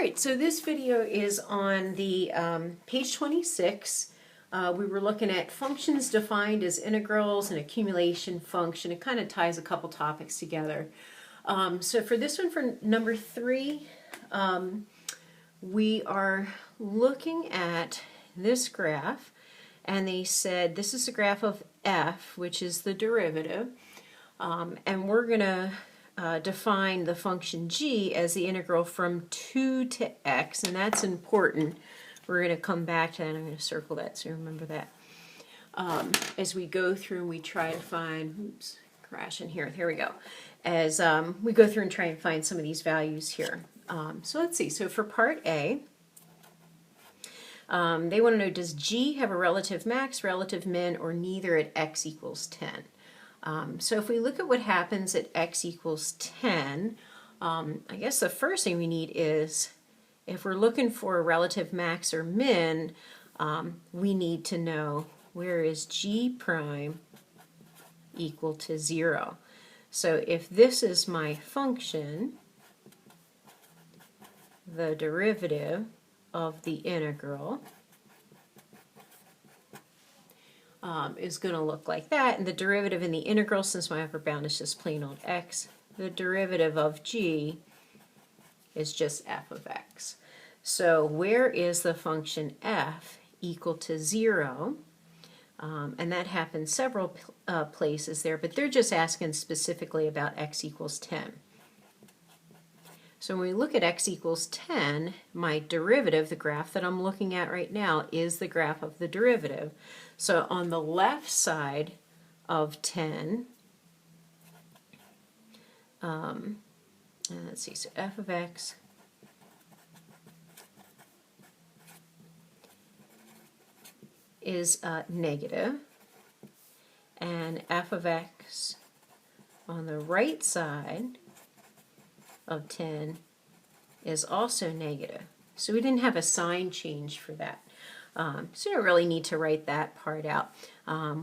right, so this video is on the page 26. We were looking at functions defined as integrals and accumulation function. It kind of ties a couple topics together. So for this one, for number 3, we are looking at this graph, and they said this is a graph of f, which is the derivative, and we're going to define the function g as the integral from 2 to x, and that's important. We're going to come back to that. I'm going to circle that so you remember that. As we go through and we try to find, oops, crash in here, here we go. As we go through and try and find some of these values here. So let's see, so for part A, they want to know, does g have a relative max, relative min, or neither at x equals 10? So if we look at what happens at x equals 10, I guess the first thing we need is, if we're looking for a relative max or min, we need to know where is g prime equal to 0. So if this is my function, the derivative of the integral is going to look like that, and the derivative in the integral, since my upper bound is just plain old x, the derivative of g is just f of x. So where is the function f equal to 0? And that happens several places there, but they're just asking specifically about x equals 10. So when we look at x equals 10, my derivative, the graph that I'm looking at right now, is the graph of the derivative. So on the left side of 10, let's see, so f of x is negative, and f of x on the right side of 10 is also negative. So we didn't have a sign change for that. So you don't really need to write that part out.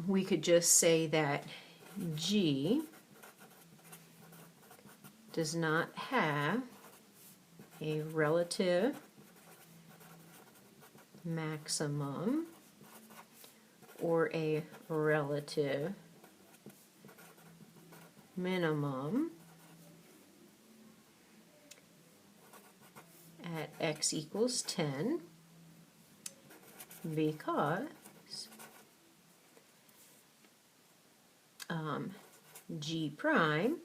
We could just say that g does not have a relative maximum or a relative minimum at x equals 10 because g prime,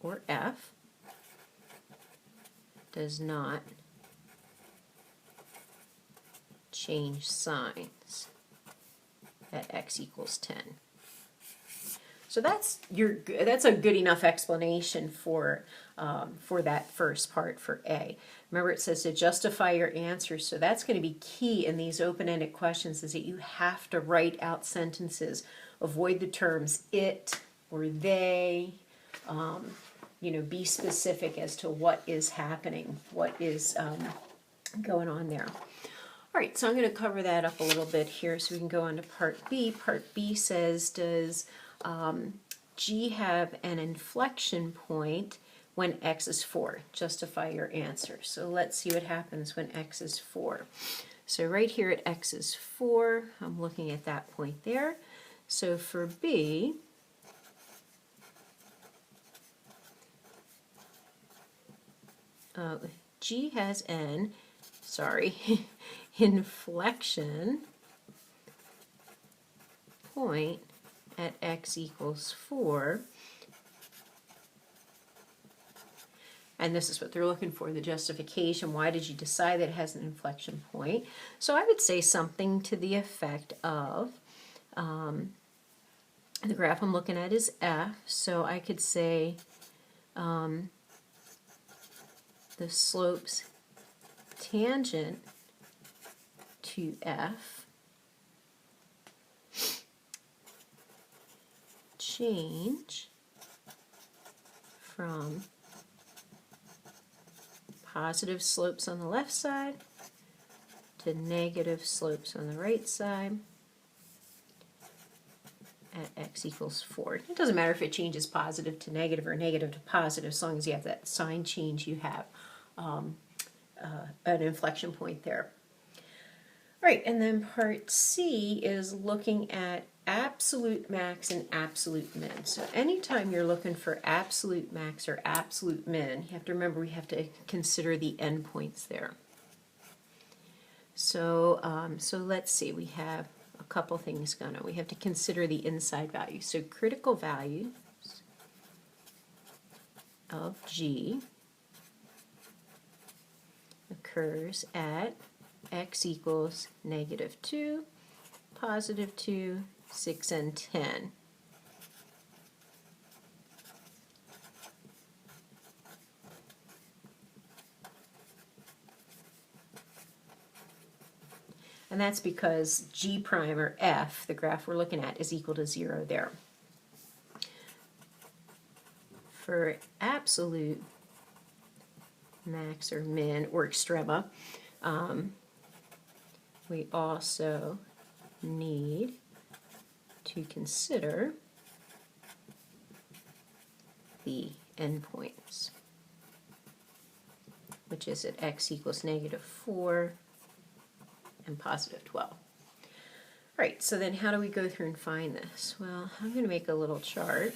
or f, does not change signs at x equals 10. So that's a good enough explanation for that first part for A. Remember, it says to justify your answer, so that's going to be key in these open-ended questions, is that you have to write out sentences. Avoid the terms it or they. Be specific as to what is happening, what is going on there. All right, so I'm going to cover that up a little bit here so we can go on to part B. Part B says, does g have an inflection point when x is 4? Justify your answer. So let's see what happens when x is 4. So right here at x is 4, I'm looking at that point there. So for B, g has an, inflection point at x equals 4, and this is what they're looking for, the justification. Why did you decide that it has an inflection point? So I would say something to the effect of, the graph I'm looking at is f, so I could say the slope's tangent to f change from positive slopes on the left side to negative slopes on the right side at x equals 4. It doesn't matter if it changes positive to negative or negative to positive, as long as you have that sign change, you have an inflection point there. All right, and then part C is looking at absolute max and absolute min. So anytime you're looking for absolute max or absolute min, you have to remember we have to consider the endpoints there. So, so let's see, we have a couple things going on. We have to consider the inside value. So critical values of G occurs at x equals -2, +2, 6, and 10. And that's because G prime, or F, the graph we're looking at, is equal to 0 there. For absolute max or min or extrema, we also need to consider the endpoints, which is at x equals -4 and +12. All right, so then how do we go through and find this? Well, I'm going to make a little chart.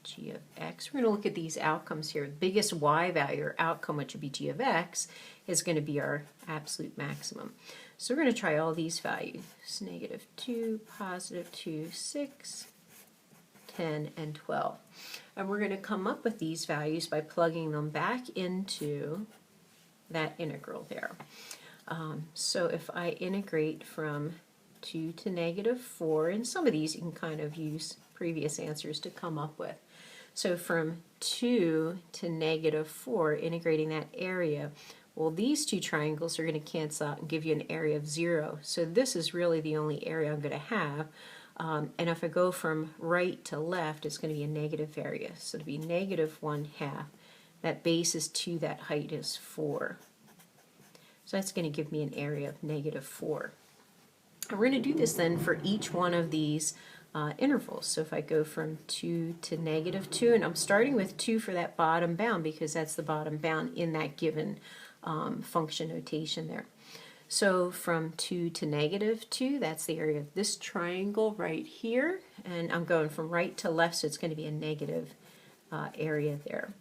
G of x. We're going to look at these outcomes here. The biggest y value or outcome, which would be g of x, is going to be our absolute maximum. So we're going to try all these values. -2, +2, 6, 10, and 12. And we're going to come up with these values by plugging them back into that integral there. So if I integrate from 2 to -4, and some of these you can kind of use previous answers to come up with. So from 2 to -4, integrating that area, well, these two triangles are going to cancel out and give you an area of 0. So this is really the only area I'm going to have. And if I go from right to left, it's going to be a negative area. So to be -1/2, that base is 2, that height is 4. So that's going to give me an area of -4. And we're going to do this then for each one of these intervals. So if I go from 2 to -2, and I'm starting with 2 for that bottom bound because that's the bottom bound in that given function notation there. So from 2 to -2, that's the area of this triangle right here, and I'm going from right to left, so it's going to be a negative area there.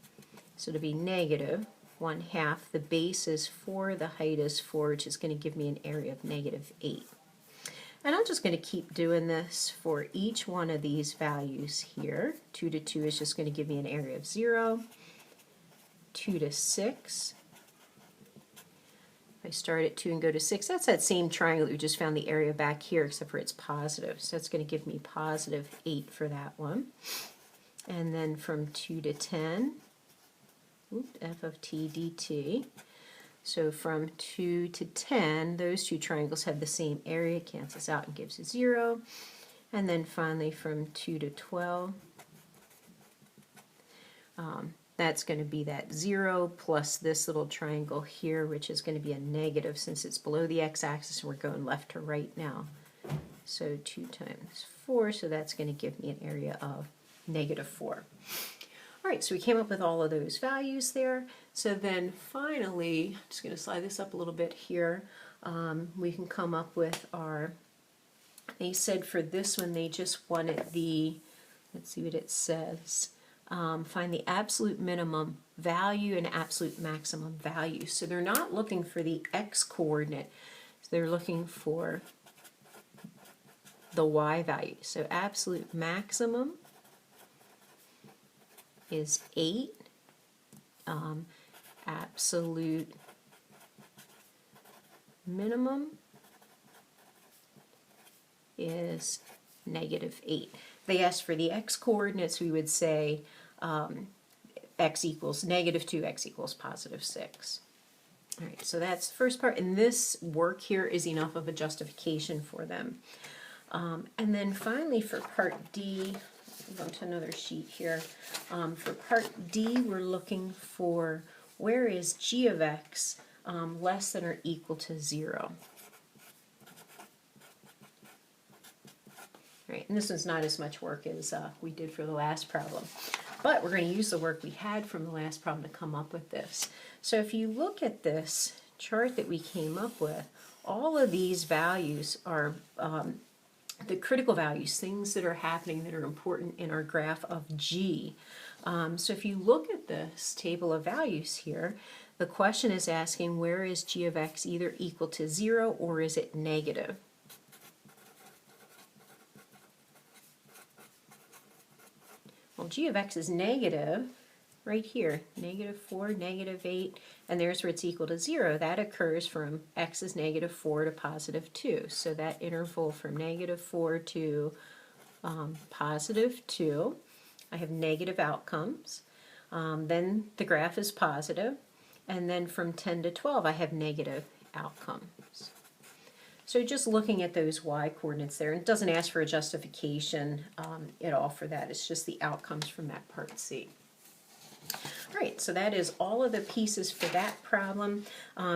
So to be -1/2, the base is 4, the height is 4, which is going to give me an area of -8. And I'm just going to keep doing this for each one of these values here. 2 to 2 is just going to give me an area of 0. 2 to 6. If I start at 2 and go to 6, that's that same triangle that we just found the area back here, except for it's positive. So that's going to give me +8 for that one. And then from 2 to 10, f of t dt. So from 2 to 10, those two triangles have the same area, cancels out and gives a 0. And then finally from 2 to 12, that's going to be that 0 plus this little triangle here, which is going to be a negative since it's below the x-axis and we're going left to right now. So 2 times 4, so that's going to give me an area of -4. All right, so we came up with all of those values there. So then finally, I'm just going to slide this up a little bit here, we can come up with our, they said for this one they just wanted the, let's see what it says, find the absolute minimum value and absolute maximum value. So they're not looking for the x coordinate, they're looking for the y value. So absolute maximum is 8, absolute minimum is -8. They asked for the x coordinates, we would say x equals -2, x equals +6. All right, so that's the first part, and this work here is enough of a justification for them. And then finally for part D, go to another sheet here. For part D, we're looking for where is g of x less than or equal to 0. Right, and this one's not as much work as we did for the last problem. But we're going to use the work we had from the last problem to come up with this. So if you look at this chart that we came up with, all of these values are the critical values, things that are happening that are important in our graph of G. So if you look at this table of values here, the question is asking where is G of x either equal to 0 or is it negative? Well, G of x is negative right here, -4, -8, and there's where it's equal to 0. That occurs from x is -4 to +2. So that interval from -4 to +2, I have negative outcomes. Then the graph is positive, and then from 10 to 12 I have negative outcomes. So just looking at those y coordinates there, and it doesn't ask for a justification at all for that, it's just the outcomes from that part C. All right, so that is all of the pieces for that problem.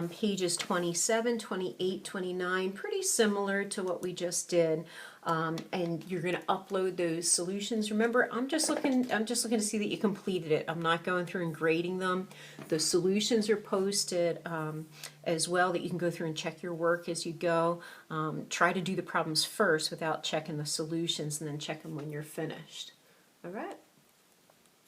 Pages 27, 28, 29, pretty similar to what we just did. And you're going to upload those solutions. Remember, I'm just looking to see that you completed it. I'm not going through and grading them. The solutions are posted as well, that you can go through and check your work as you go. Try to do the problems first without checking the solutions, and then check them when you're finished. All right.